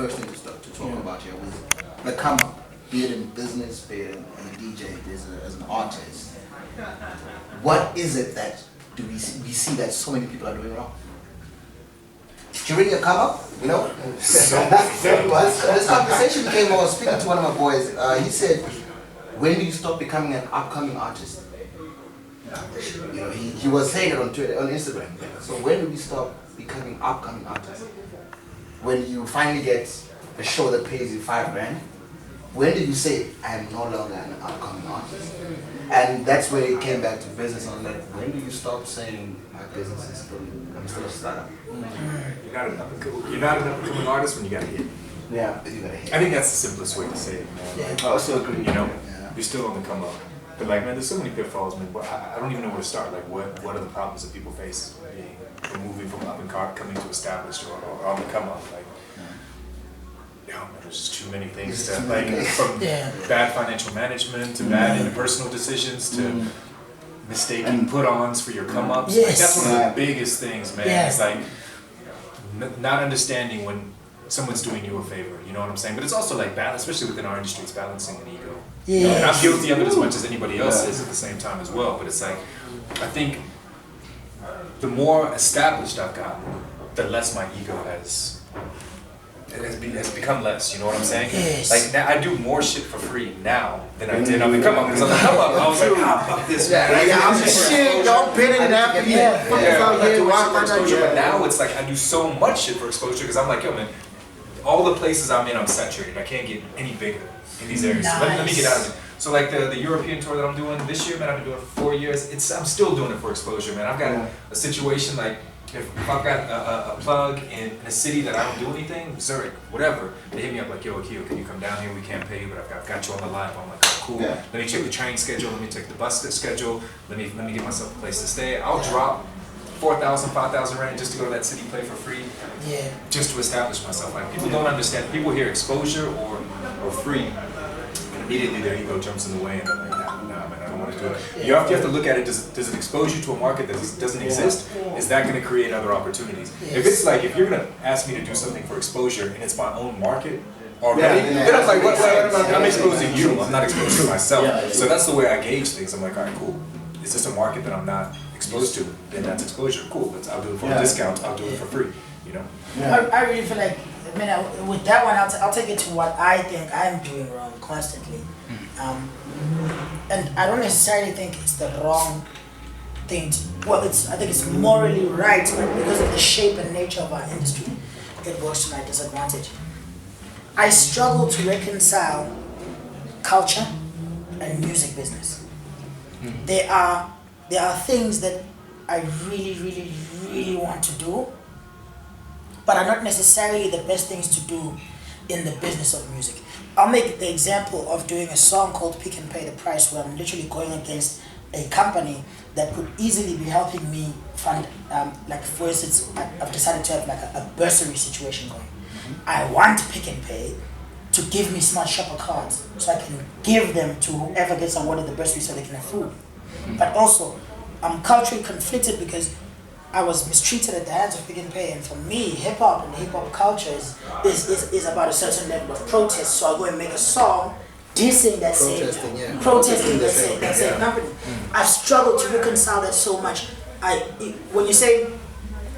first thing to talk about here was the come up, be it in business, be it as a DJ, be it as an artist. What is it that we see that so many people are doing wrong? During your come up, you know? This conversation came, I was speaking to one of my boys. He said, when do you stop becoming an upcoming artist? You know, he was saying it on Twitter, on Instagram. So when do we stop becoming upcoming artists? When you finally get a show that pays you $5,000, when did you say, I am no longer an upcoming artist? And that's where it came back to business. I was like, when do you stop saying my business is still, I'm still a startup? You're not an up-and-coming artist when you got hit. Yeah, you got hit. I think that's the simplest way to say it, man. Yeah, I also agree. You know, yeah. you're still on the come up. But like, man, there's so many pitfalls, man. I don't even know where to start. Like, what are the problems that people face from moving from up and coming to established or on the come up? Like, there's just too many things to like, from bad financial management to bad interpersonal decisions to mistaking put-ons for your come-ups. Like, that's one of the biggest things, man. It's like not understanding when someone's doing you a favor. You know what I'm saying? But it's also like balance, especially within our industry, it's balancing an ego. You know, and I'm guilty of it as much as anybody else is at the same time as well. But it's like, I think the more established I've gotten, the less my ego has become less, you know what I'm saying? Like, now I do more shit for free now than I did on the come up, because on the come up, I was like, fuck this, man. I'm just shit, don't pin it after But now it's like, I do so much shit for exposure, because I'm like, yo, man, all the places I'm in, I'm saturated. I can't get any bigger in these areas. So let me get out of it. So like the European tour that I'm doing this year, man, I've been doing it for 4 years. I'm still doing it for exposure, man. I've got a situation like, if I've got a plug in a city that I don't do anything, Zurich, whatever, they hit me up like, yo, Akio, can you come down here? We can't pay you, but I've got you on the line. I'm like, oh, cool. Let me check the train schedule. Let me check the bus schedule. Let me get myself a place to stay. I'll drop 4,000, 5,000 rand just to go to that city, play for free, just to establish myself. Like, people don't understand. People hear exposure or free, and immediately their ego jumps in the way, and they're like, nah, man, I don't want to do it. You have to look at it. Does it expose you to a market that doesn't exist? Is that going to create other opportunities? If it's like, if you're going to ask me to do something for exposure and it's my own market already, then I'm like, what am I? I'm exposing you. I'm not exposing myself. So that's the way I gauge things. I'm like, all right, cool. Is this a market that I'm not exposed to? Then that's exposure. Cool. I'll do it for a discount. I'll do it for free. You know. I really feel like, I mean, with that one, I'll take it to what I think I'm doing wrong constantly. And I don't necessarily think it's the wrong thing to, I think it's morally right, but because of the shape and nature of our industry, it works to my disadvantage. I struggle to reconcile culture and music business. There are things that I really, really, really want to do, but are not necessarily the best things to do in the business of music. I'll make the example of doing a song called Pick and Pay the Price, where I'm literally going against a company that could easily be helping me fund, like for instance, I've decided to have like a bursary situation going. I want Pick and Pay to give me Smart Shopper cards so I can give them to whoever gets awarded the bursary so they can have food. But also, I'm culturally conflicted because I was mistreated at the hands of Pick and Pay, and for me, hip hop and hip hop culture is about a certain level of protest. So I go and make a song dissing that protesting that same company. I've struggled to reconcile that so much. When you say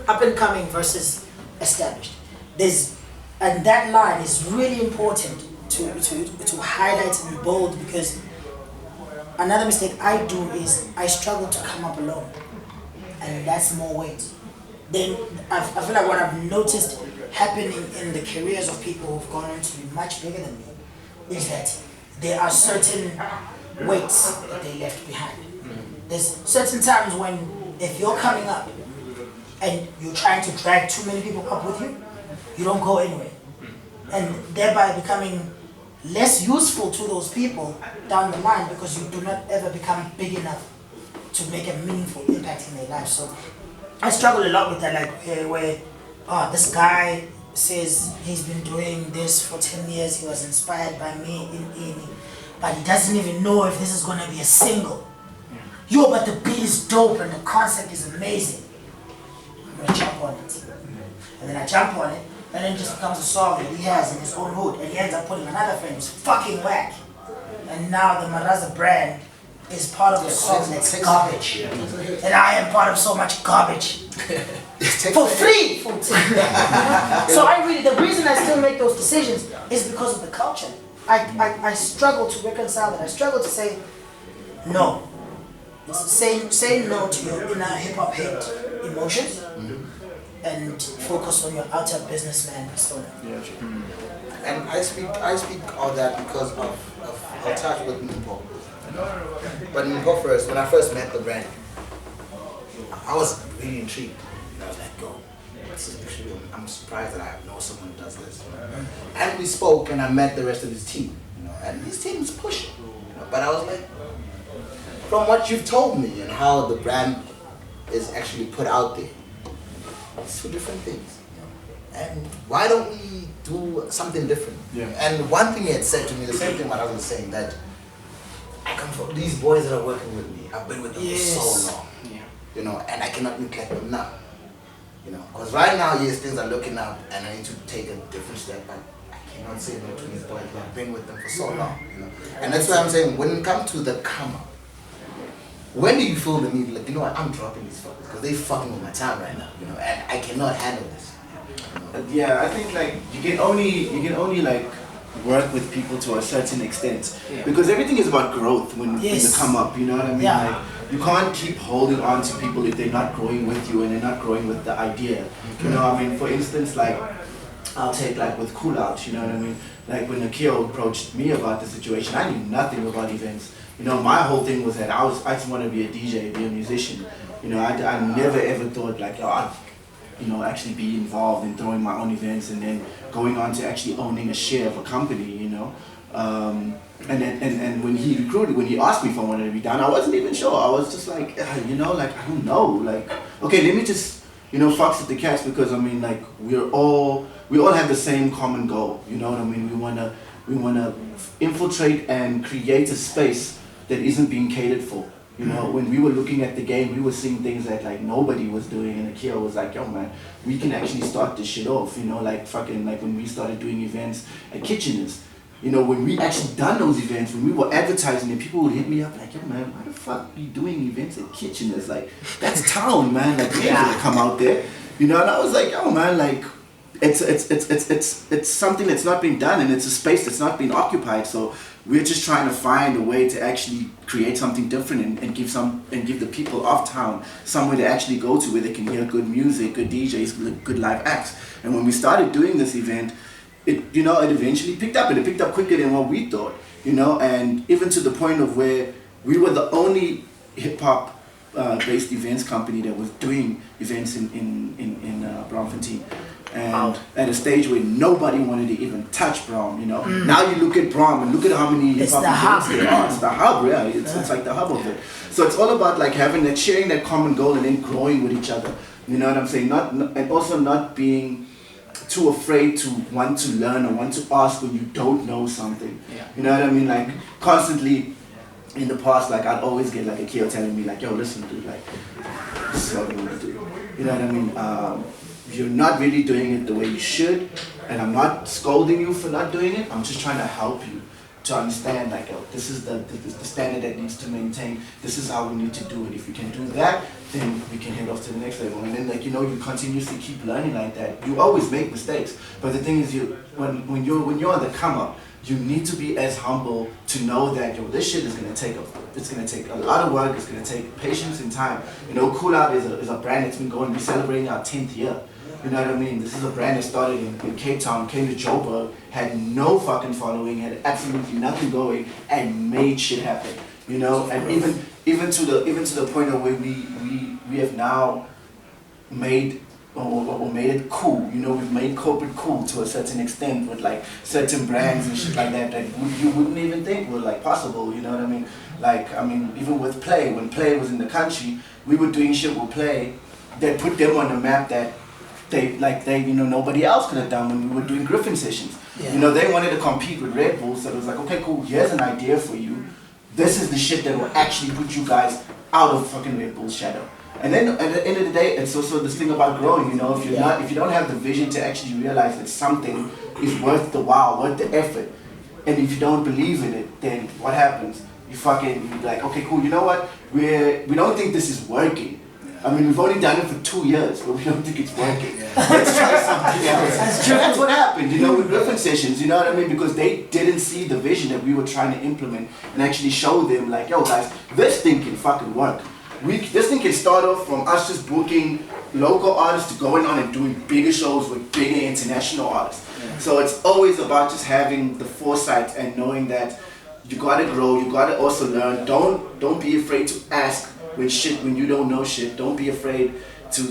up and coming versus established, and that line is really important to highlight and bold, because another mistake I do is I struggle to come up alone. And that's more weight. Then I feel like what I've noticed happening in the careers of people who've gone on to be much bigger than me is that there are certain weights that they left behind. There's certain times when if you're coming up and you're trying to drag too many people up with you, you don't go anywhere. And thereby becoming less useful to those people down the line, because you do not ever become big enough to make a meaningful impact in their life. So I struggle a lot with that, like where this guy says he's been doing this for 10 years, he was inspired by me, but he doesn't even know if this is going to be a single. Yo, but the beat is dope and the concept is amazing. I'm going to jump on it. And then I jump on it, and then it just becomes a song that he has in his own hood, and he ends up putting another friend who's fucking whack. And now the Maraza brand is part of the song that's garbage. And I am part of so much garbage. For free! So the reason I still make those decisions is because of the culture. I struggle to reconcile that. I struggle to say, no. Say no to your inner hip-hop hate emotions and focus on your outer businessman persona. And I speak all that because of our touch with Nimpo. But Nimpo first, when I first met the brand, I was really intrigued. And I was like, yo, this is actually, I'm surprised that I know someone who does this. And we spoke, and I met the rest of his team. And his team is pushing. But I was like, from what you've told me and how the brand is actually put out there, it's two different things. And why don't we do something different? And one thing he had said to me, the same thing what I was saying, that I come from these boys that are working with me. I've been with them for so long, and I cannot neglect them now. Because right now, yes, things are looking up, and I need to take a different step. But I cannot say no to these boys. I've been with them for so long, And that's why I'm saying, when it comes to the come up, when do you feel the need, like, I'm dropping these fuckers because they fucking with my time right now, and I cannot handle this. Yeah, I think like you can only like work with people to a certain extent because everything is about growth when you come up. You know what I mean? Like you can't keep holding on to people if they're not growing with you and they're not growing with the idea. You know, I mean, for instance, like I'll take like with Cool Out. You know what I mean? Like when Akio approached me about the situation, I knew nothing about events. My whole thing was that I just want to be a DJ, be a musician. I never ever thought like, I'd, actually be involved in throwing my own events and then going on to actually owning a share of a company, And when he asked me if I wanted to be down, I wasn't even sure. I was just like, I don't know. Like, okay, let me just, fucks with the cats because I mean, like, we all have the same common goal. You know what I mean? We wanna infiltrate and create a space that isn't being catered for. When we were looking at the game, we were seeing things that like nobody was doing, and Akio was like, yo man, we can actually start this shit off, like when we started doing events at Kitcheners, when we actually done those events, when we were advertising it, people would hit me up like, yo man, why the fuck be doing events at Kitcheners? Like, that's town, man, like we ain't gonna come out there, and I was like, yo man, like, it's something that's not been done, and it's a space that's not been occupied, so we're just trying to find a way to actually create something different and give the people of town somewhere to actually go to where they can hear good music, good DJs, good live acts. And when we started doing this event, it eventually picked up, and it picked up quicker than what we thought, and even to the point of where we were the only hip hop based events company that was doing events in Braamfontein. And at a stage where nobody wanted to even touch Braam, Now you look at Braam and look at how many hip hop events there are. It's the hub, It's like the hub of it. So it's all about like sharing that common goal and then growing with each other. You know what I'm saying? And also not being too afraid to want to learn or want to ask when you don't know something. You know what I mean? Like constantly in the past, like I'd always get like Akio telling me like, yo, listen dude, like this is what we want to do. You know what I mean? You're not really doing it the way you should, and I'm not scolding you for not doing it. I'm just trying to help you to understand, like, oh, this is the standard that needs to maintain. This is how we need to do it. If we can do that, then we can head off to the next level. And then, like, you continuously keep learning like that. You always make mistakes, but the thing is, when you're on the come up, you need to be as humble to know that this shit is gonna take a lot of work. It's gonna take patience and time. Cool Out is a brand that's been going. We're celebrating our 10th year. You know what I mean? This is a brand that started in Cape Town, came to Joburg, had no fucking following, had absolutely nothing going, and made shit happen. And even to the point of where we have now made or made it cool. We've made corporate cool to a certain extent with like certain brands and shit like that you wouldn't even think were like possible. You know what I mean? Like even with Play, when Play was in the country, we were doing shit with Play that put them on the map that nobody else could have done when we were doing Griffin sessions. They wanted to compete with Red Bull, so it was like, okay, cool, here's an idea for you. This is the shit that will actually put you guys out of fucking Red Bull's shadow. And then at the end of the day, it's also this thing about growing. You know, if you're not, if you don't have the vision to actually realize that something is worth the while, worth the effort, and if you don't believe in it, then what happens? You're like, okay, cool. You know what? We don't think this is working. I mean, we've only done it for 2 years, but we don't think it's working. Let's try something else. That's what happened, you know, with Griffin Sessions, you know what I mean? Because they didn't see the vision that we were trying to implement and actually show them, like, yo, guys, this thing can fucking work. This thing can start off from us just booking local artists to going on and doing bigger shows with bigger international artists. Yeah. So it's always about just having the foresight and knowing that you gotta grow, you gotta also learn. Don't be afraid to ask when you don't know shit. Don't be afraid to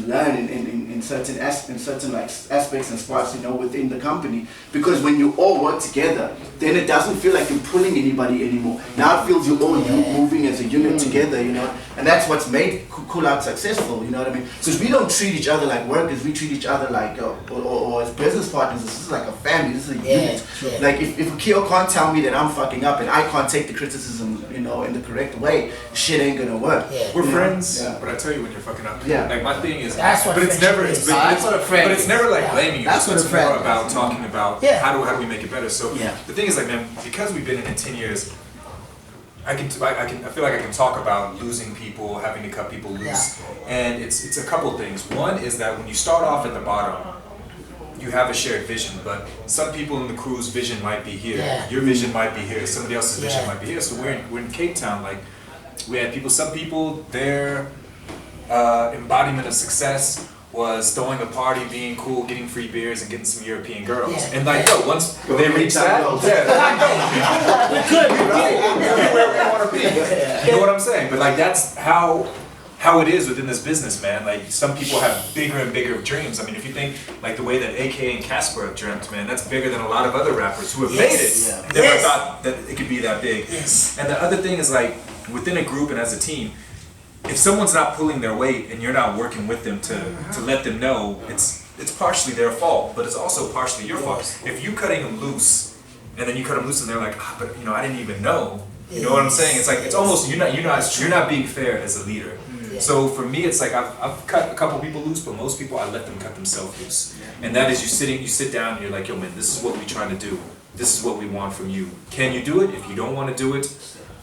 learn in certain aspects and spots, you know, within the company, because when you all work together, then it doesn't feel like you're pulling anybody anymore. Now it feels you're all moving as a unit together, you know, and that's what's made Cool Out successful, you know what I mean? Because we don't treat each other like workers, we treat each other like or as business partners. This is like a family, this is a unit. Yeah. Like if Keo can't tell me that I'm fucking up and I can't take the criticism, you know, in the correct way, shit ain't gonna work. Yeah. We're friends, but I tell you when you're fucking up. Yeah. Like my thing is, that's what but it's never, is. but it's never like blaming you. That's what a it's friend more is. about talking about how do we make it better. So the thing is, like, man, because we've been in it 10 years, I feel like I can talk about losing people, having to cut people loose, and it's a couple things. One is that when you start off at the bottom, you have a shared vision, but some people in the crew's vision might be here, your vision might be here, somebody else's vision might be here. So we're in Cape Town, like we had people, some people, their embodiment of success was throwing a party, being cool, getting free beers, and getting some European girls. And like, yo, once they reach that, we could be where we want to be. You know what I'm saying? But like, that's how it is within this business, man. Like, some people have bigger and bigger dreams. I mean, if you think like the way that AK and Casper have dreamt, man, that's bigger than a lot of other rappers who have made it. Never thought that it could be that big. And the other thing is, like, within a group and as a team, if someone's not pulling their weight and you're not working with them to let them know, it's partially their fault, but it's also partially your fault. If you cutting them loose, and then you cut them loose and they're like, but you know, I didn't even know. You know what I'm saying? It's like, it's almost, you're not being fair as a leader. So for me, it's like I've cut a couple people loose, but most people I let them cut themselves loose. And that is you sit down and you're like, yo man, this is what we're trying to do. This is what we want from you. Can you do it? If you don't want to do it,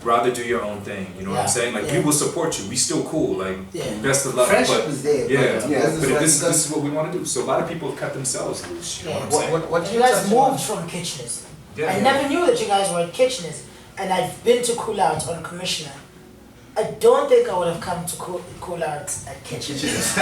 rather do your own thing. You know what I'm saying? Like, we will support you. We still cool. Like, best of luck. Friendship is there. But this is what we want to do. So a lot of people have cut themselves loose. You know what I'm saying? What you guys moved from Kitcheners. I never knew that you guys were at Kitcheners, and I've been to Cool Out on Commissioner. I don't think I would have come to Cool Out at Kitcheners.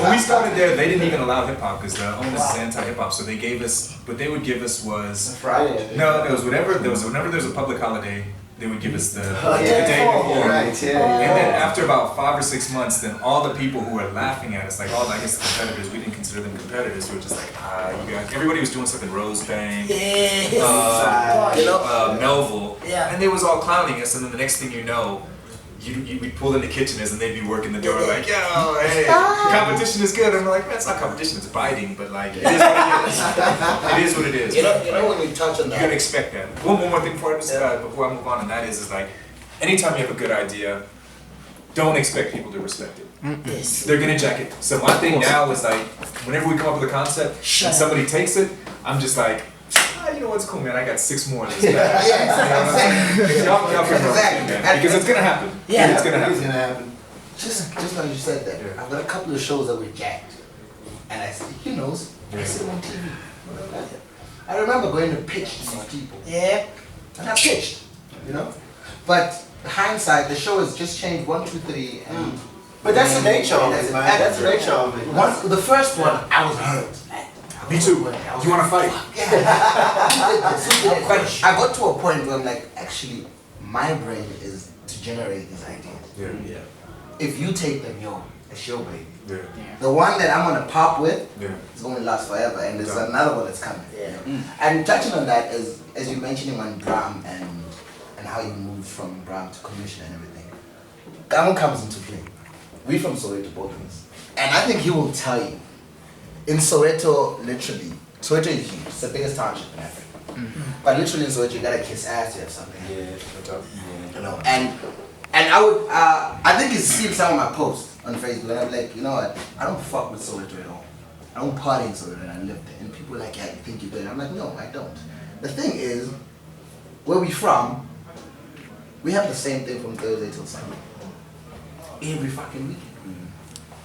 When we started there, they didn't even allow hip hop because the owners is anti-hip hop. So they gave us, what they would give us was Friday. No, it was whenever there's a public holiday, they would give us the day before. Right, And then after about 5 or 6 months, then all the people who were laughing at us, like all I guess the competitors, we didn't consider them competitors. We were just like, you guys. Everybody was doing something, Rose Bank, Melville, and they was all clowning us. And then the next thing you know, we'd pull in the Kitcheners and they'd be working the door like, yo, hey, competition is good. And we're like, man, it's not competition, it's biting, but like, it is what it is. It is what it is. You know when we touch on that, you gotta expect that. One more thing before I move on, and that is like, anytime you have a good idea, don't expect people to respect it. They're gonna jack it. So my thing now is like, whenever we come up with a concept and somebody takes it, I'm just like, you know what's cool, man? I got 6 more of this. Y'all because it's gonna happen. It's gonna happen. Just like you said that, I've got a couple of shows that were jacked, and I said, he knows. I see them on TV. I remember going to pitch to these people. And I pitched, you know. But hindsight, the show has just changed 1, 2, 3, and. But that's the nature of it, man. That's the nature of it. The first one, I was hurt. Me too. You want to fight? But I got to a point where I'm like, actually, my brain is to generate these ideas. If you take them, it's your baby. The one that I'm gonna pop with is gonna last forever, and there's another one that's coming. And touching on that is, as you mentioned him on Bram and how you moved from Bram to Commissioner and everything. That one comes into play. We from Soweto, both of us, and I think he will tell you. In Soweto, literally, Soweto is huge. It's the biggest township in Africa. But literally in Soweto, you gotta kiss ass to have something. You know, and I would, I think it's seen some of my posts. on Facebook, and I'm like, you know what? I don't fuck with Soweto at all. I don't party in Soweto, and I live there. And people are like, yeah, you think you do? I'm like, no, I don't. The thing is, where we from, we have the same thing from Thursday till Sunday. Every fucking weekend.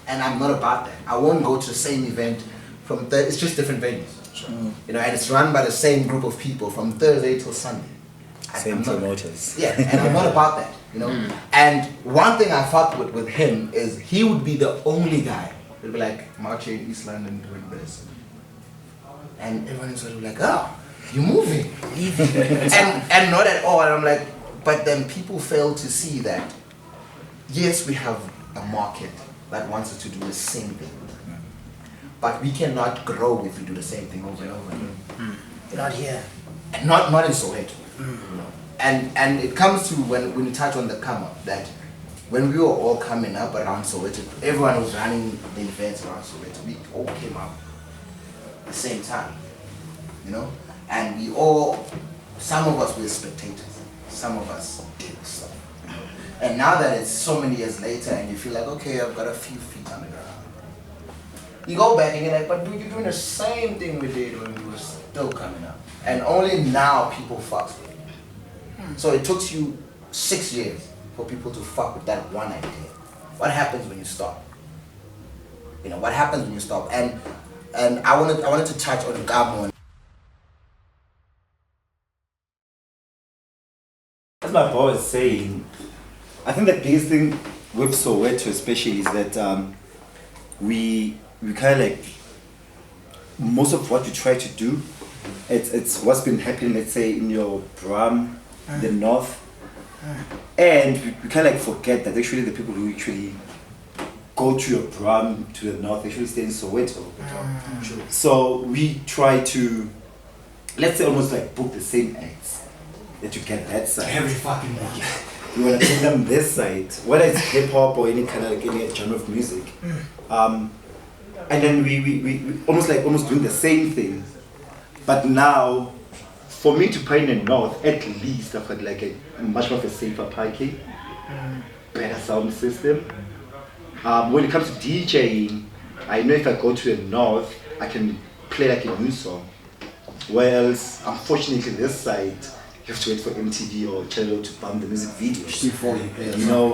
And I'm not about that. I won't go to the same event from Thursday. It's just different venues. You know, and it's run by the same group of people from Thursday till Sunday. Same promoters. Yeah, and I'm not about that, you know. And one thing I fucked with him is he would be the only guy who'd be like, marching in East London doing this. And everyone is sort of like, oh, you're moving. and not at all. And I'm like, but then people fail to see that, yes, we have a market that wants us to do the same thing. But we cannot grow if we do the same thing over and over again. Not here. Not in Soweto. You know. And it comes to when you touch on the come up, that when we were all coming up around Soweto, everyone was running the events around Soweto. We all came up at the same time, you know? And we all, some of us were spectators, some of us did stuff. And now that it's so many years later and you feel like, okay, I've got a few feet on the ground. You go back and you're like, but dude, you're doing the same thing we did when we were still coming up. And only now people fuck with it. So it took you 6 years for people to fuck with that one idea. What happens when you stop? You know, what happens when you stop? And I wanted to touch on Gabo. As my bro was saying, I think the biggest thing with Soweto especially is that we kind of like, most of what we try to do, it's what's been happening, let's say, in your Bram, the north, and we kind of like forget that actually the people who actually go to your Bram to the north actually stay in Soweto. So we try to, let's say, almost like book the same acts that you get that side. Every fucking week. You want to take them this side, whether it's hip hop or any kind of like any genre of music. And then we almost doing the same thing. But now, for me to play in the north, at least I've got like a much more of a safer parking, better sound system. When it comes to DJing, I know if I go to the north, I can play like a new song. Whereas, unfortunately, this side, you have to wait for MTV or Channel to bump the music video Before you play. you know,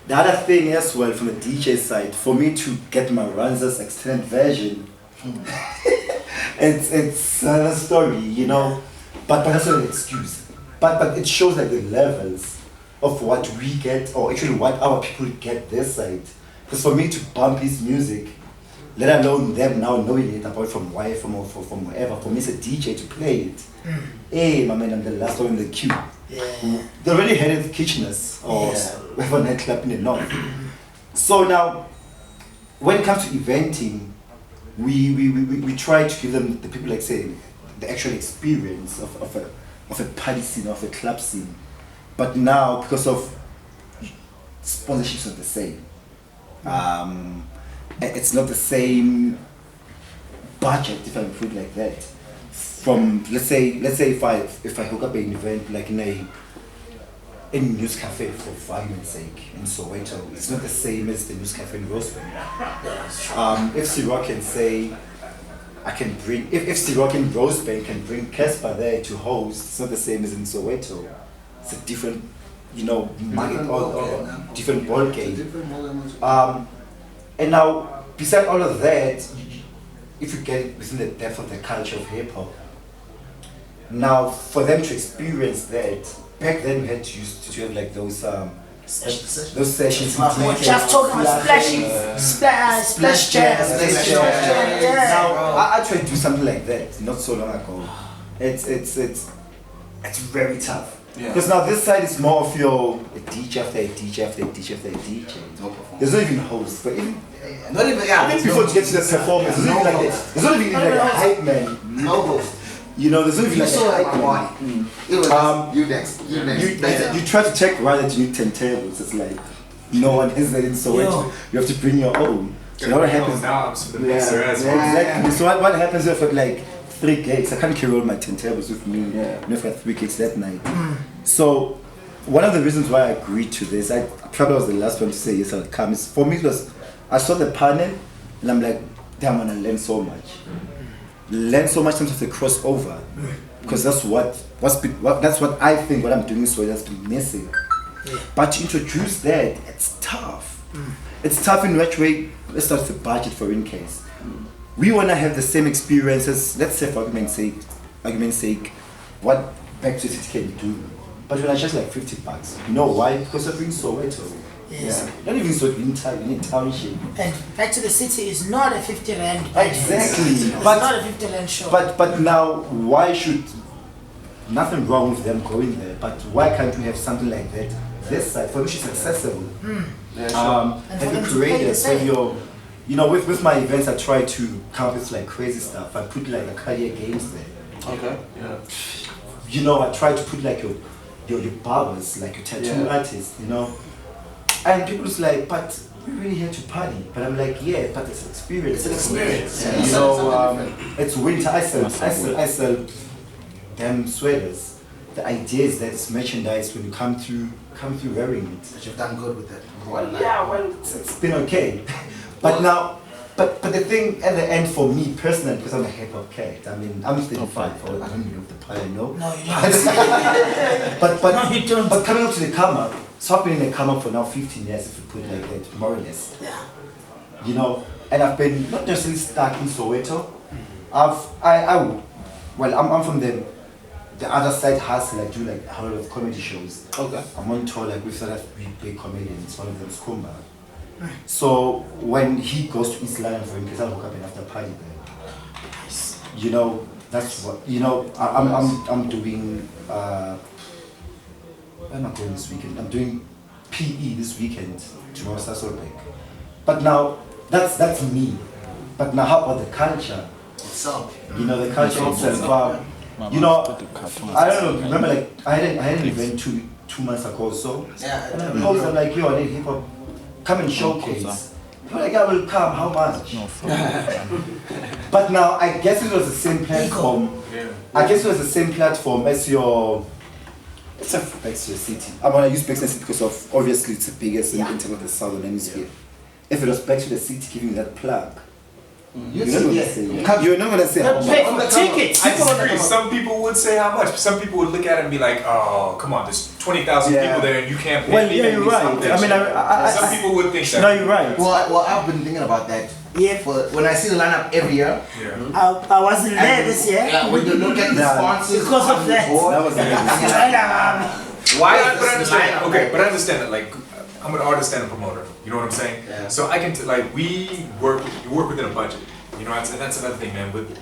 the other thing as well from the DJ side, for me to get my Ranzas extended version, it's another story, you know. But that's not an excuse. But it shows like the levels of what we get, or actually what our people get this side. Because for me to bump his music, let alone them now knowing it about from wherever, for me as a DJ to play it. Hey, my man, I'm the last one in the queue. Yeah. They already had it Kitcheners or whatever nightclub in the north. So now, when it comes to eventing, we try to give them, the people like say, the actual experience of a party scene, of a club scene. But now, because of sponsorships are the same, it's not the same budget, if I can put it like that. From let's say if I hook up an event like in a news cafe, for argument's sake, in Soweto, it's not the same as the news cafe in Rosebank. If C-Rock can say, I can bring, if C-Rock in Rosebank can bring Casper there to host, it's not the same as in Soweto. It's a different, you know, market or different ball game. And now, beside all of that, if you get within the depth of the culture of hip hop, now for them to experience that, back then we had to have like those sessions. We're just talking about splash jazz. Now I tried to do something like that not so long ago. It's very tough. Because now this side is more of your DJ after a DJ after a DJ after a DJ. There's not even hosts, but even Not even, I think before you get to the performance, there's not even like this. There's not even like a hype man. No host. You know, there's not even You like saw a like hype one. man. It was you next. You next. You try to check around that you need 10 tables. It's like no one has that in Soweto. You have to bring your own. So what happens? Knobs for the Yeah, mixer as well. exactly. So what happens if I've like 3 gigs? I can't carry all my 10 tables with me. Yeah. I've got 3 gigs that night. So one of the reasons why I agreed to this, I probably was the last one to say yes, I'll come. Is for me, it was I saw the panel and I'm like, damn, I'm gonna learn so much. Learn so much in terms of the crossover, because that's what I think what I'm doing so that's been missing. But to introduce that, it's tough. It's tough in which way. Let's start with the budget for in case. We want to have the same experiences. Let's say for argument's sake, what Back to the City can do. But when I just like $50, you know why? Because I'm doing Soweto. Yes. Yeah. Not even so in township. And Back to the City is not a 50 rand budget. Exactly. It's not a 50 rand show. But now, why should nothing wrong with them going there? But why can't we have something like that this side for which is accessible? And for Have them you to pay created the same. with my events I try to come up with like crazy stuff. I put like the career games there. Okay. Yeah. You know, I try to put like your barbers, like your tattoo artists, you know. And people's like, but we really here to party. But I'm like, yeah, but it's an experience. It's an experience. Yeah. You know, it's winter. I sell damn sweaters. The idea is that it's merchandise when you come through wearing it. But you've done good with it. Well, it's been okay. But now, but the thing at the end for me personally, because I'm a hip hop cat. I mean, I'm 35. I don't know if the pie know. No, you don't. But No, you don't. But coming up to the come up, so I've been in the come up for now 15 years, if you put it like that, more or less. Yeah. You know, and I've been not necessarily stuck in Soweto. I'm from the other side hustle. I do like a lot of comedy shows. Okay. I'm on tour like with other big comedians. One of them is Kumba. So when he goes to East London for him, because I'll hook up an after party there. You know, that's what you know. I'm doing. Where am I going this weekend? I'm doing PE this weekend. Tomorrow Sasolbeck. But now that's me. But now how about the culture? Itself. You know, the culture itself. You know, I don't know. Remember, like I had an event two months ago or so. Yeah. And I was like, yo, I need hip hop. Come and showcase. People like, I will come. How much? But now I guess it was the same platform. I guess it was the same platform as your. It's a Baxter City. I'm gonna use Baxter City because of obviously it's the biggest in terms of the southern hemisphere. If it was Baxter City giving that plug, you're not gonna say. You're not gonna say how Pay much. for tickets. I disagree. Some people would say how much. Some people would look at it and be like, "Oh, come on, there's 20,000 people there, and you can't pay Well, me." yeah, you're right. I mean, some people would think that. No, you're right. Well, I've been thinking about that. Yeah. When I see the lineup every year. Yeah. I wasn't there this year. Yeah, when you look at the Nah. sponsors. Because of on the that. board, That was why But is I this understand. lineup? Okay, but I understand that. Like, I'm an artist and a promoter. You know what I'm saying? Yeah. So I can we work within a budget. You know, and that's another thing, man. With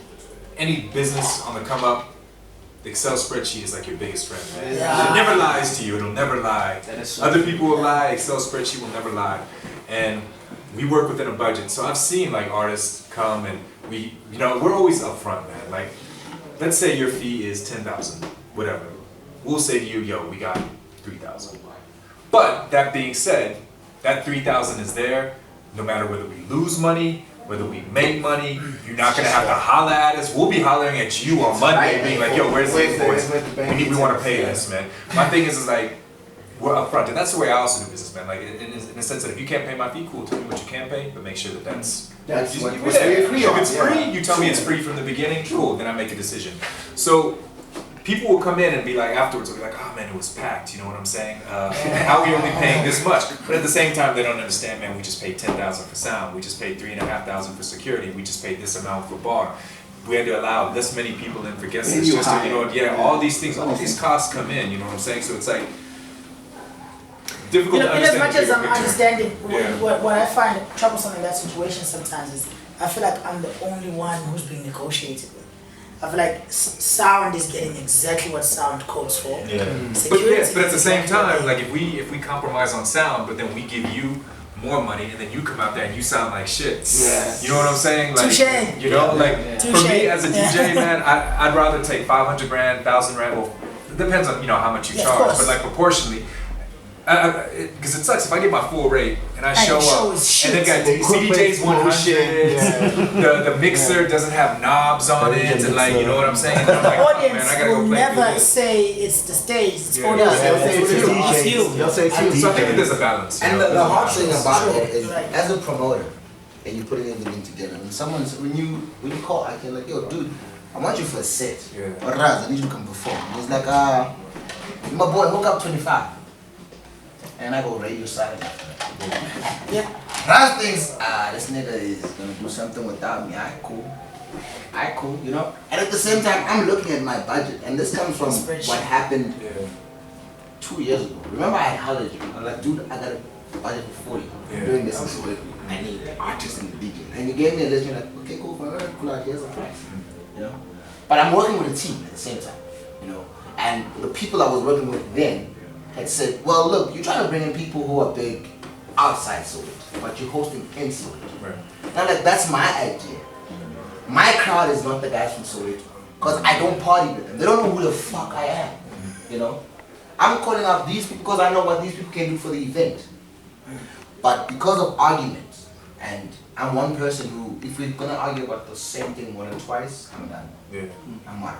any business on the come up, the Excel spreadsheet is like your biggest friend, man. Yeah. It never lies to you. It'll never lie. That is so Other people will lie. Excel spreadsheet will never lie. And we work within a budget. So I've seen like artists come and we're always upfront, man. Like, let's say your fee is 10,000, whatever. We'll say to you, yo, we got 3,000. But that being said, that 3,000 is there no matter whether we lose money, whether we make money. You're not gonna have to holler at us. We'll be hollering at you on Monday, being like, yo, where's the invoice? We want to pay this, man. My thing is like, we're upfront, and that's the way I also do business, man. Like, in the sense that if you can't pay my fee, cool, tell me what you can pay, but make sure that that's That's you- what you- was yeah. free If on, it's yeah. free, you tell me it's free from the beginning, cool, then I make a decision. So people will come in and be like, afterwards, they'll be like, oh man, it was packed, you know what I'm saying? How are we only paying this much? But at the same time, they don't understand, man, we just paid 10,000 for sound, we just paid 3,500 for security, we just paid this amount for bar. We had to allow this many people in for guests, And you just to, hire. all these things, all these costs come in, you know what I'm saying? So it's like, difficult You know, to in as understand. much as the I'm bigger picture. understanding, Yeah. what I find troublesome in that situation sometimes is I feel like I'm the only one who's being negotiated with. I feel like sound is getting exactly what sound calls for. Yeah. But Security yes, but at the is same exactly time, what like if we compromise on sound, but then we give you more money, and then you come out there and you sound like shit. Yeah. You know what I'm saying? Like, Touche. you know, like for Touche. me as a Yeah. DJ, man, I'd rather take 500 grand, 1,000 rand. Well, it depends on how much you Yeah, of charge, course. but like proportionally. Because it sucks if I get my full rate and and I And show the show up, is and they've got shit. CDJ's 100, the mixer doesn't have knobs on The it, and like, you mixer. know what I'm saying? And I'm like, The oh, audience man, I gotta go will play never through this. say it's the stage. It's Yeah. audience. Yeah, they'll say it's you. the It's you. They'll say it's you. So I think that there's a balance. you And know, the there's a hard balance. thing about Sure, it is, right. as a promoter, and you're putting everything together, and someone's when you call, I can like, yo, dude, I want you for a set. Yeah. Or Raz, I need you to come perform. And he's like, my boy, hook up 25. And I go radio silent after that. Yeah. Raz thinks, this nigga is gonna do something without me. Alright, cool. Alright, cool, you know? And at the same time, I'm looking at my budget, and this comes from Spreadsheet. what happened Yeah. 2 years ago. Remember, I hollered you. I'm like, dude, I got a budget for 40. Yeah. I'm doing this in Soweto. I need artists and DJ. And you gave me a list, you're like, okay, cool, cool out, here's a price. You know? But I'm working with a team at the same time, you know? And the people I was working with then had said, well, look, you're trying to bring in people who are big outside Soweto, but you're hosting in Soweto. Right. And I'm like, that's my idea. My crowd is not the guys from Soweto, because I don't party with them. They don't know who the fuck I am, you know? I'm calling up these people because I know what these people can do for the event. But because of arguments, and I'm one person who, if we're gonna argue about the same thing more than twice, I'm done. Yeah. I'm worried.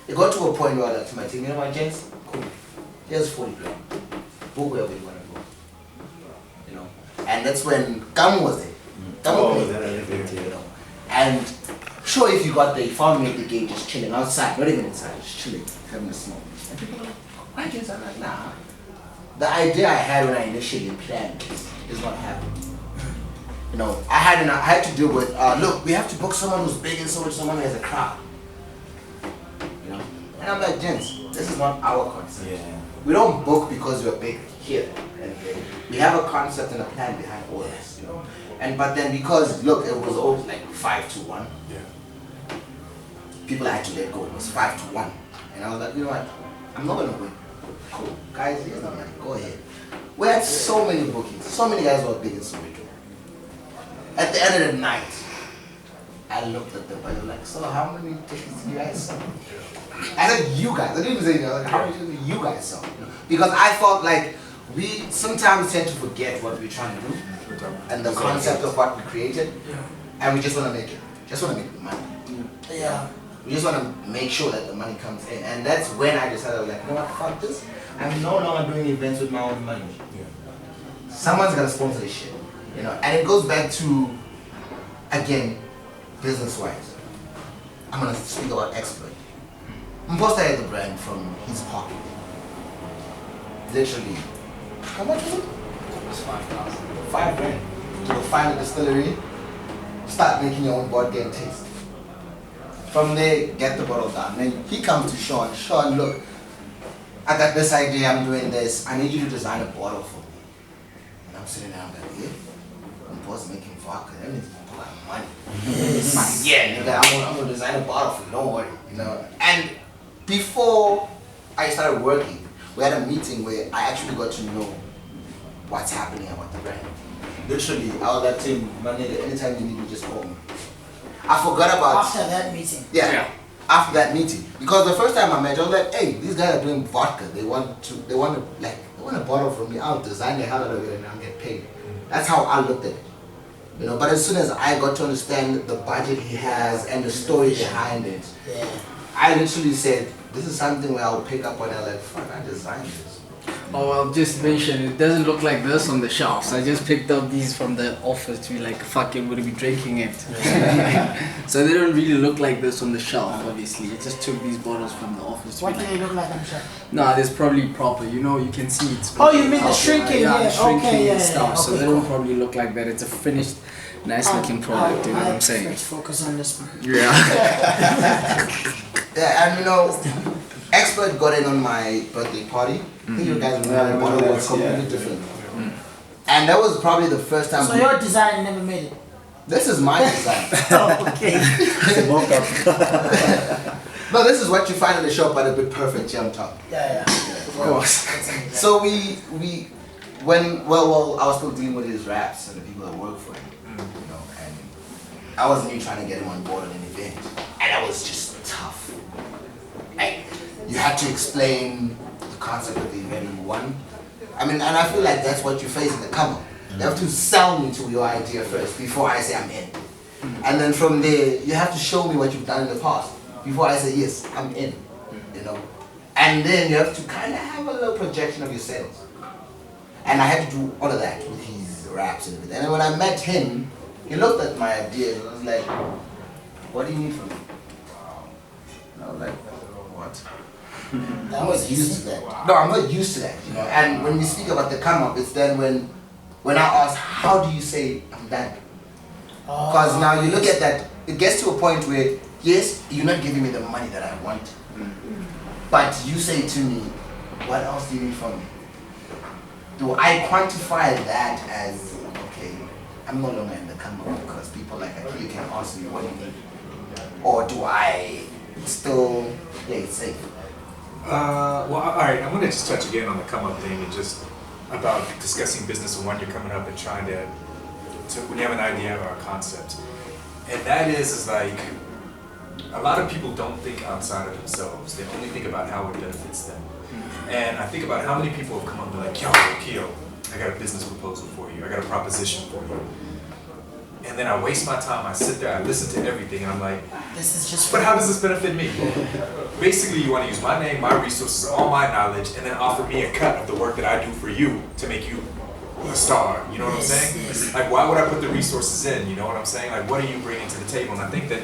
It got to a point where I was like to my team, you know what, gents? Cool. Here's 40 grand. Go wherever you wanna go. You know? And that's when Gamu was there. Gamu played there, you know? And sure, if you got there, you found me at the gate just chilling outside, not even inside, just chilling, having a smoke. And people are like, why gents? I'm like, nah. The idea I had when I initially planned this is not happening. You know, I had to deal with, look, we have to book someone who's big and so much, someone who has a crowd. You know? And I'm like, gents, this is not our concept. Yeah. We don't book because we're big here. And we have a concept and a plan behind all this, you know. But then because, look, it was always like 5-1. Yeah. People had to let go. It was 5-1. And I was like, you know what? I'm not gonna win. Cool. Guys, here's the money. Go ahead. We had so many bookings. So many guys were big in Soweto. At the end of the night, I looked at them and like, so how many tickets do you guys sell? I said, you guys. I didn't even say, like, how many tickets do you guys sell? Because I felt like we sometimes tend to forget what we're trying to do and the concept of what we created, and we just want to make it. Just want to make money. Yeah. We just want to make sure that the money comes in, and that's when I decided, like, you know what, fuck this. I'm no longer doing events with my own money. Someone's gotta sponsor this shit, you know. And it goes back to, again, business-wise. I'm gonna speak about Exploit. Mposta had the brand from his pocket. Literally, how much was it? It was 5,000. 5 grand. To go find a distillery, start making your own vodka and taste. From there, get the bottle down. Then he comes to Sean. Sean, look, I got this idea, I'm doing this. I need you to design a bottle for me. And I'm sitting there, I'm like, yeah, I'm boss making vodka. That means I'm pull out money. It's like, yeah, nigga, I'm gonna design a bottle for you, don't worry. You know? And before I started working, we had a meeting where I actually got to know what's happening about the brand. Literally, I was like to him, my nigga, anytime you need me, just call me. I forgot about After that meeting. yeah. After that meeting, because the first time I met, I was like, "Hey, these guys are doing vodka. They want a bottle from me. I'll design the hell out of it and I'll get paid." That's how I looked at it, you know. But as soon as I got to understand the budget he has and the story behind it, Yeah. I literally said, "This is something where I'll pick up on." And I'm like, "Fuck, I designed this." Oh, I'll just mention it doesn't look like this on the shelves. I just picked up these from the office to be like, fuck it, would be drinking it. So they don't really look like this on the shelf, obviously. I just took these bottles from the office to What be do like, they look like on the shelf? nah, there's probably proper, you know, you can see it's. Oh, you mean the proper, shrinking, yeah, yeah, the shrinking okay, yeah, and yeah, stuff. yeah, So okay, they don't cool. probably look like that. It's a finished, nice looking product, you know what I'm saying? Let's focus on this one. Yeah. Yeah, and you know, Expert got in on my birthday party. I think you guys remember the bottle was completely different. And that was probably the first time. So your design never made it. This is my design. Oh, okay. No, this is what you find in the shop, but a bit perfect here on top. Yeah, Of course. yeah. So when I was still dealing with his raps and the people that work for him, you know, and I was new trying to get him on board at an event, and that was just tough. Like, you had to explain the concept of the event, number one. I mean, and I feel like that's what you face in the come up. You have to sell me to your idea first before I say I'm in. And then from there, you have to show me what you've done in the past before I say yes, I'm in. You know, and then you have to kind of have a little projection of your sales. And I had to do all of that with his raps and everything. And then when I met him, he looked at my idea and was like, "What do you need from me?" And I was like, "What?" That I'm was not used easy. to that. No, I'm not used to that, you know. And when we speak about the come up, it's then when I ask, how do you say I'm done? Because now you look at that, it gets to a point where, yes, you're not giving me the money that I want. But you say to me, what else do you need from me? Do I quantify that as, okay, I'm no longer in the come up because people like you can ask me what you need? Or do I still play it safe? Well, all right. I'm gonna just touch again on the come up thing and just about discussing business and when you're coming up and trying to when you have an idea or a concept, and that is like a lot of people don't think outside of themselves. They only think about how it benefits them. And I think about how many people have come up and be like, "Yo, Keo, I got a business proposal for you. I got a proposition for you." And then I waste my time. I sit there, I listen to everything, and I'm like, This is just. but how does this benefit me? Basically, you want to use my name, my resources, all my knowledge, and then offer me a cut of the work that I do for you to make you a star. You know what I'm saying? Yes. Like, why would I put the resources in? You know what I'm saying? Like, what are you bringing to the table? And I think that,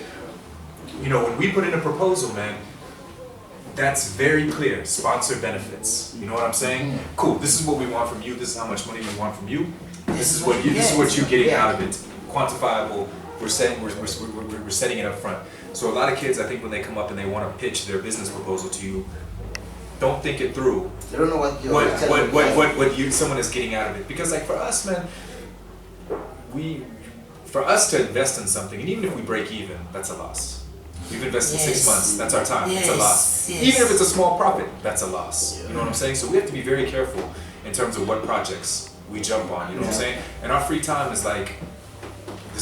you know, when we put in a proposal, man, that's very clear. Sponsor benefits. You know what I'm saying? Cool. This is what we want from you. This is how much money we want from you. This is what you're getting out of it. Quantifiable. We're setting it up front. So a lot of kids, I think, when they come up and they want to pitch their business proposal to you, don't think it through. They don't know what you're Someone is getting out of it. Because like for us, man, for us to invest in something, and even if we break even, that's a loss. We've invested 6 months, that's our time, it's a loss. Yes. Even if it's a small profit, that's a loss. You know what I'm saying? So we have to be very careful in terms of what projects we jump on, you know what I'm saying? And our free time is like,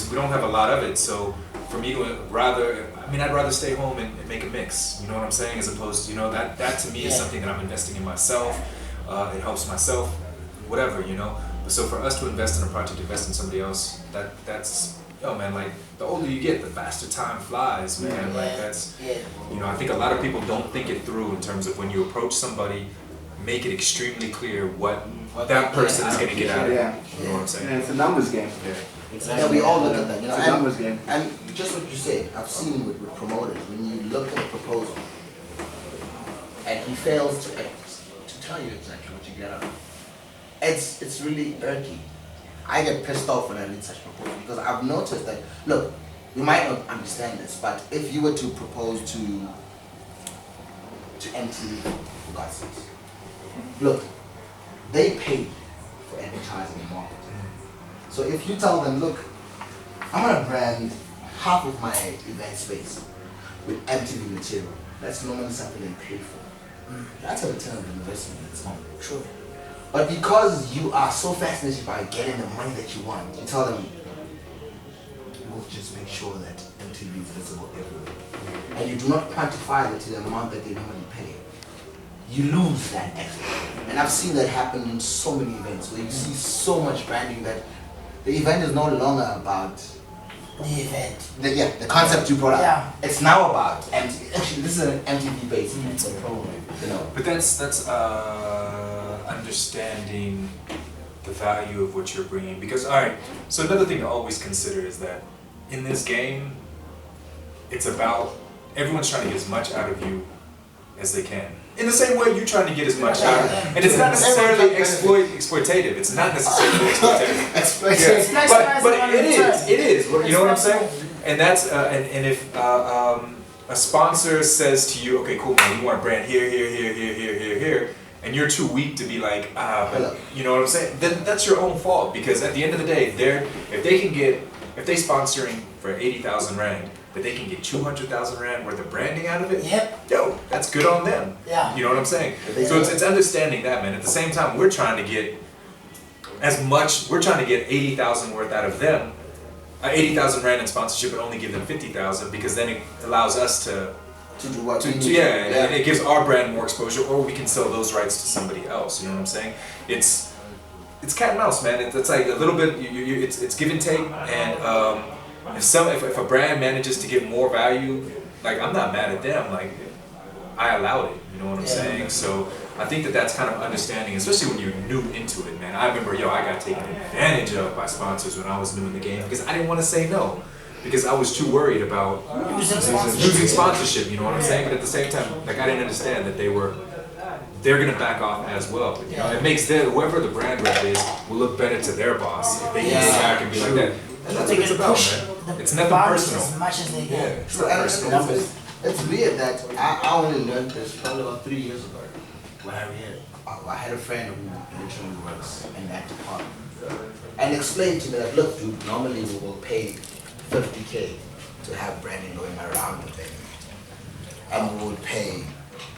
we don't have a lot of it, so for me to I'd rather stay home and make a mix, you know what I'm saying? As opposed to, you know, that to me is something that I'm investing in myself, it helps myself, whatever, you know? So for us to invest in a project, invest in somebody else, that's, yo man, like, the older you get, the faster time flies, man, like that's, you know, I think a lot of people don't think it through in terms of when you approach somebody, make it extremely clear what that person is gonna get out of it, you know what I'm saying? And it's a numbers game. Yeah, we all look at that, you know. It's a numbers game. And just what you said, I've seen with promoters, when you look at a proposal and he fails to tell you exactly what you get out of it, it's really irky. I get pissed off when I read such proposals because I've noticed that, look, you might not understand this, but if you were to propose to MTV, for God's sakes, look, they pay for advertising and marketing. So if you tell them, look, I'm gonna brand half of my event space with MTV material, that's normally something they pay for. That's a return of investment in its own. True. But because you are so fascinated by getting the money that you want, you tell them, we'll just make sure that MTV is visible everywhere. And you do not quantify it to the amount that they normally pay. You lose that extra. And I've seen that happen in so many events where you see so much branding that the event is no longer about The event. the concept you brought up. Yeah. It's now about MTV. Actually, this is an MTV base. It's a program, you know. But that's understanding the value of what you're bringing. Because, all right, so another thing to always consider is that in this game, it's about everyone's trying to get as much out of you as they can. In the same way you're trying to get as much out of it. And it's not necessarily exploitative. It's not necessarily exploitative. But it is. You know what I'm saying? And that's, and if a sponsor says to you, okay, cool, man, you want to brand here, and you're too weak to be like, but you know what I'm saying? Then that's your own fault, because at the end of the day, if they sponsoring for 80,000 Rand, but they can get 200,000 Rand worth of branding out of it, yo, that's good on them. Yeah. You know what I'm saying? So it's understanding that, man. At the same time, we're trying to get 80,000 worth out of them, 80,000 Rand in sponsorship, and only give them 50,000, because then it allows us to do what we need. and it gives our brand more exposure, or we can sell those rights to somebody else. You know what I'm saying? it's cat and mouse, man. It's like a little bit. It's give and take, and if a brand manages to get more value, like I'm not mad at them. Like I allowed it. You know what I'm saying? So I think that's kind of understanding, especially when you're new into it, man. I remember, I got taken advantage of by sponsors when I was new in the game because I didn't want to say no. Because I was too worried about losing sponsorship, you know what I'm saying? But at the same time, like I didn't understand that they're gonna back off as well. You know, it makes whoever the brand rep is will look better to their boss if they can go back and be like that. And that's what it's about, man. It's nothing personal. As much as they can. It's not personal. It's weird that I only learned this probably about 3 years ago. When I had a friend who literally works in that department, and explained to me that, look, dude, normally we will pay 50K to have branding going around the thing, and we would pay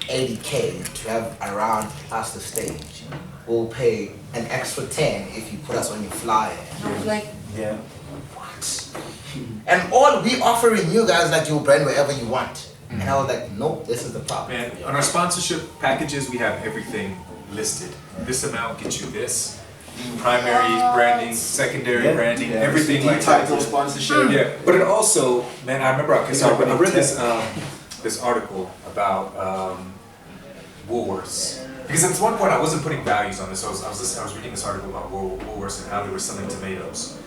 80K to have around past the stage. We'll pay an extra 10 if you put us on your flyer. And I was like, Yeah. what? And all we offering you guys like you'll brand wherever you want. And I was like, nope, this is the problem. Man, on our sponsorship packages, we have everything listed. This amount gets you this. Primary branding, secondary branding, everything like that. Title sponsorship. Yeah, but it also, man, I remember because I read this article about Woolworths. Because at one point I wasn't putting values on this. So I was reading this article about Woolworths and how they were selling tomatoes.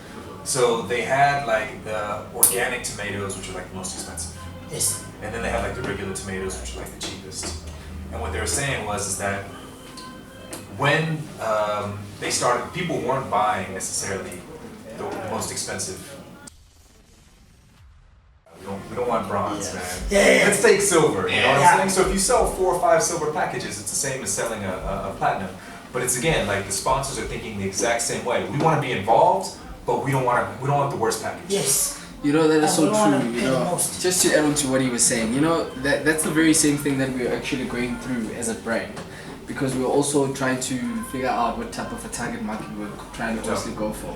So they had like the organic tomatoes, which are like the most expensive. yes. And then they had like the regular tomatoes, which are like the cheapest. And what they were saying is that when they started, people weren't buying necessarily the most expensive. We don't want bronze, man. Yeah. Let's take silver. You know what Yeah. I'm saying? So if you sell 4 or 5 silver packages, it's the same as selling a platinum. But it's again like the sponsors are thinking the exact same way. We want to be involved, but we don't want the worst package. Yes. You know, that is so And we don't wanna true, you pay the know. most. Just to add on to what he was saying, you know, that's the very same thing that we're actually going through as a brand. Because we're also trying to figure out what type of a target market we're trying to obviously go for.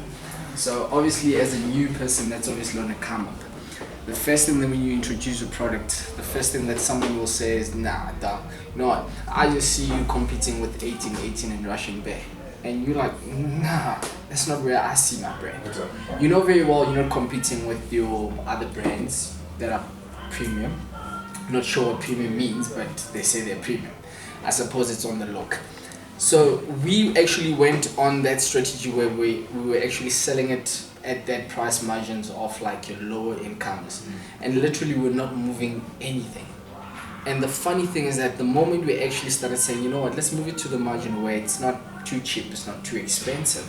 So obviously as a new person, that's obviously going to come up. The first thing that when you introduce a product, the first thing that someone will say is, nah, dog, you know what, I just see you competing with 1818 and Russian Bear. And you're like, nah, that's not where I see my brand. You know very well you're not competing with your other brands that are premium. Not sure what premium means, but they say they're premium. I suppose it's on the look. So we actually went on that strategy where we were actually selling it at that price margins of like your lower incomes. And literally we're not moving anything. And the funny thing is that the moment we actually started saying, you know what, let's move it to the margin where it's not too cheap, it's not too expensive.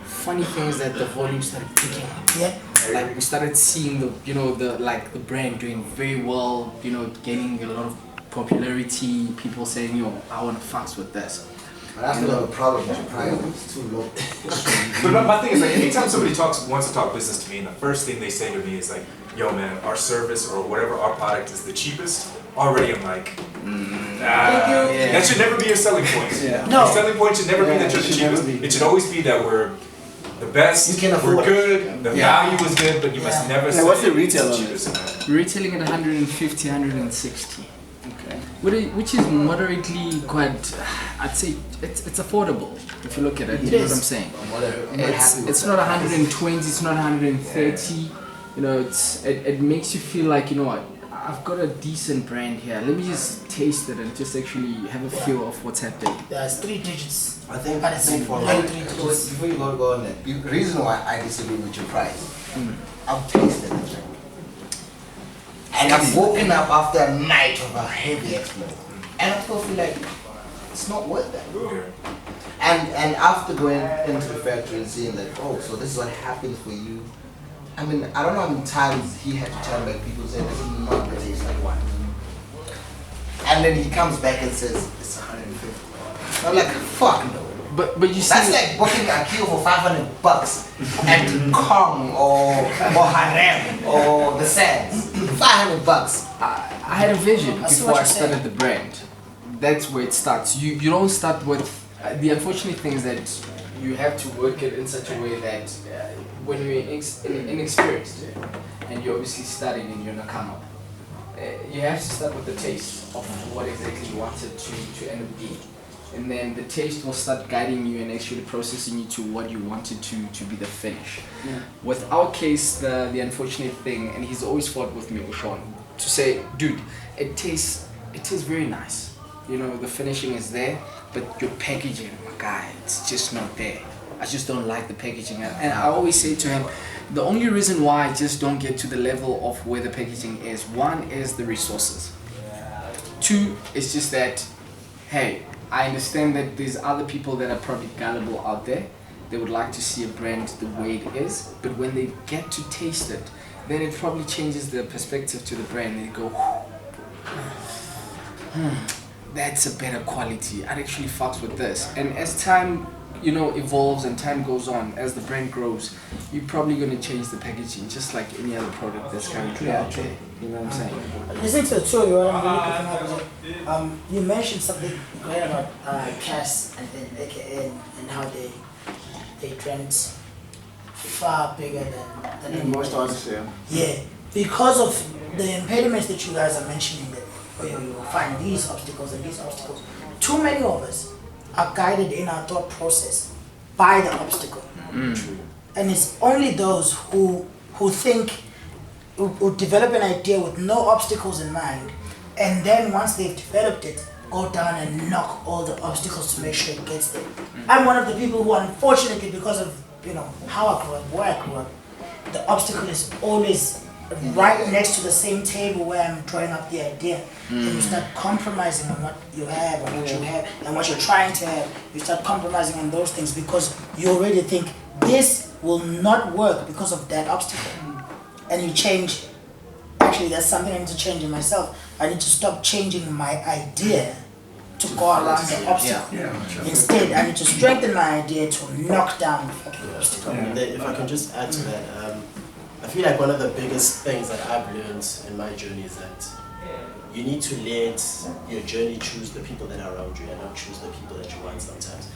Funny thing is that the volume started picking up. Yeah. Like we started seeing the brand doing very well, you know, gaining a lot of popularity, people saying, yo, I want to fuss with this. But I still have a problem with your price. It's too low. But my thing is like anytime somebody wants to talk business to me, and the first thing they say to me is like, yo man, our service or whatever our product is the cheapest, already I'm like, that should never be your selling point. No. Your selling point should never be that you're the it should never cheapest. be. It should always be that we're the best, You can afford we're it. good, the value is good, but you must never say what's the it's retail the on cheapest. We're retailing at 150, 160. Okay. Which is moderately quite, I'd say it's affordable if you look at it. You know what I'm saying? It's not 120, it's not 130. You know, it makes you feel like, you know what, I've got a decent brand here. Let me just taste it and just actually have a feel of what's happening. There's 3 digits. I think But it's for only me, 3 digits. before you go on that, the reason why I disagree with your price, I've tasted it. And I've woken up after a night of a heavy exploit. And I still feel like it's not worth that. Yeah. And after going into the factory and seeing that, oh, so this is what happens for you. I mean, I don't know how many times he had to tell like people say this is not gonna taste like wine. And then he comes back and says it's 150. I'm like, fuck no. But you see, That's like booking a queue for $500 at Kong or Harem or the Sands. $500. I had a vision I see before what I you're saying. started the brand. That's where it starts. You don't start with the unfortunate thing is that you have to work it in such a way that when you're inexperienced and you're obviously studying and you're not come up, you have to start with the taste of what exactly you want it to end up being. and then the taste will start guiding you and actually processing you to what you wanted to be the finish. With our case, the unfortunate thing, and he's always fought with me, Sean, to say, dude, it tastes very nice. You know, the finishing is there, but your packaging, my guy, it's just not there. I just don't like the packaging. And I always say to him, the only reason why I just don't get to the level of where the packaging is, one is the resources. Two, it's just that, hey, I understand that there's other people that are probably gullible out there. They would like to see a brand the way it is, but when they get to taste it, then it probably changes the perspective to the brand. They go, that's a better quality. I'd actually fucks with this. And as time, you know, evolves and time goes on, as the brand grows, you're probably gonna change the packaging, just like any other product that's currently out there. You know what I'm saying? Listening to the two of you, what I'm really picking up is you mentioned something great about Cass and AKA and how they trend far bigger than Most artists, yeah. Yeah, because of the impediments that you guys are mentioning, that where you will find these obstacles and these obstacles. Too many of us are guided in our thought process by the obstacle. And it's only those who think, who develop an idea with no obstacles in mind, and then once they've developed it, go down and knock all the obstacles to make sure it gets there. I'm one of the people who, unfortunately, because of how I grew up, where I grew up, the obstacle is always right next to the same table where I'm drawing up the idea. And you start compromising on what you have and what you have and what you're trying to have. You start compromising on those things because you already think this will not work because of that obstacle. And you change. Actually, that's something I need to change in myself. I need to stop changing my idea to go around the obstacle. Instead, I need to strengthen my idea to knock down the fucking obstacle. And then if I can just add to that, I feel like one of the biggest things that I've learned in my journey is that you need to let your journey choose the people that are around you and not choose the people that you want sometimes.